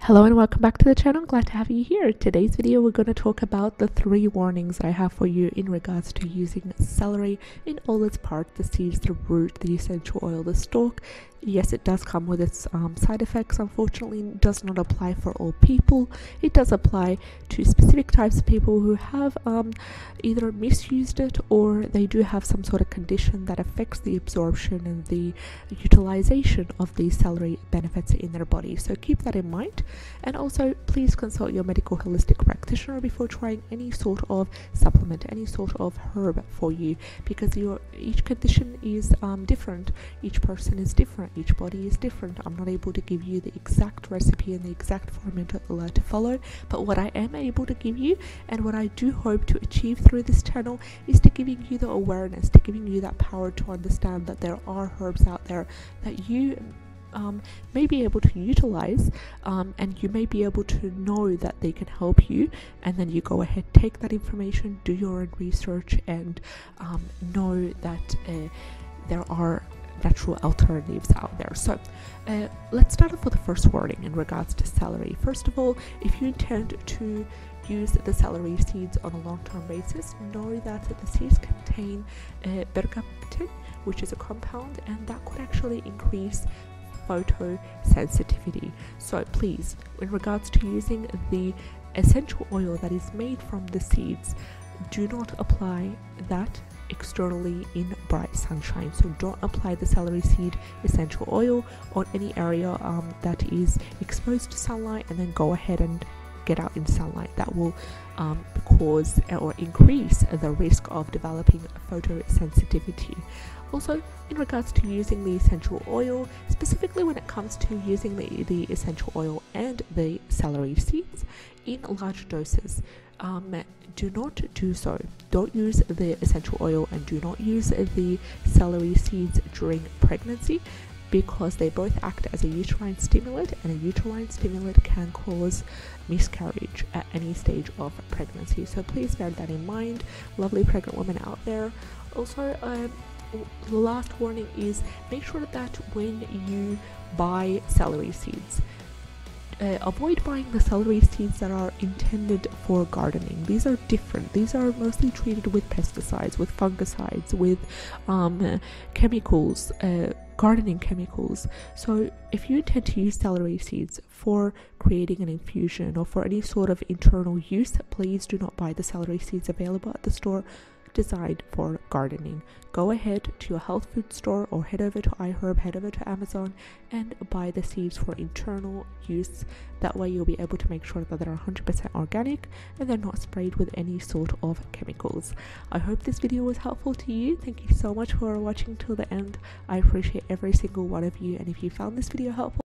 Hello and welcome back to the channel. Glad to have you here. Today's video we're going to talk about the 3 warnings that I have for you in regards to using celery in all its parts: the seeds, the root, the essential oil, the stalk. Yes, it does come with its side effects. Unfortunately, it does not apply for all people. It does apply to specific types of people who have either misused it or they do have some sort of condition that affects the absorption and the utilization of these celery benefits in their body. So keep that in mind, and also please consult your medical holistic practitioner before trying any sort of supplement, any sort of herb for you, because each condition is different, each person is different, each body is different. I'm not able to give you the exact recipe and the exact formula to follow, but what I am able to give you, and what I do hope to achieve through this channel, is to giving you the awareness, to giving you that power to understand that there are herbs out there that you may be able to utilize, and you may be able to know that they can help you, and then you go ahead, take that information, do your own research, and know that there are natural alternatives out there. So let's start off with the first warning in regards to celery. First of all, if you intend to use the celery seeds on a long-term basis, know that the seeds contain bergamottin, which is a compound, and that could actually increase photosensitivity. So please, in regards to using the essential oil that is made from the seeds, do not apply that externally in bright sunshine. So don't apply the celery seed essential oil on any area that is exposed to sunlight, and then go ahead and get out in sunlight. That will cause or increase the risk of developing photosensitivity. Also, in regards to using the essential oil, specifically when it comes to using the essential oil and the celery seeds in large doses, do not do so. Don't use the essential oil and do not use the celery seeds during pregnancy, because they both act as a uterine stimulant, and a uterine stimulant can cause miscarriage at any stage of pregnancy. So please bear that in mind, lovely pregnant women out there. Also, the last warning is, make sure that when you buy celery seeds, avoid buying the celery seeds that are intended for gardening. These are different. These are mostly treated with pesticides, with fungicides, with chemicals, gardening chemicals. So if you intend to use celery seeds for creating an infusion or for any sort of internal use, please do not buy the celery seeds available at the store designed for gardening. Go ahead to your health food store or head over to iHerb, head over to Amazon, and buy the seeds for internal use. That way you'll be able to make sure that they're 100% organic and they're not sprayed with any sort of chemicals. I hope this video was helpful to you. Thank you so much for watching till the end. I appreciate every single one of you, and if you found this video helpful,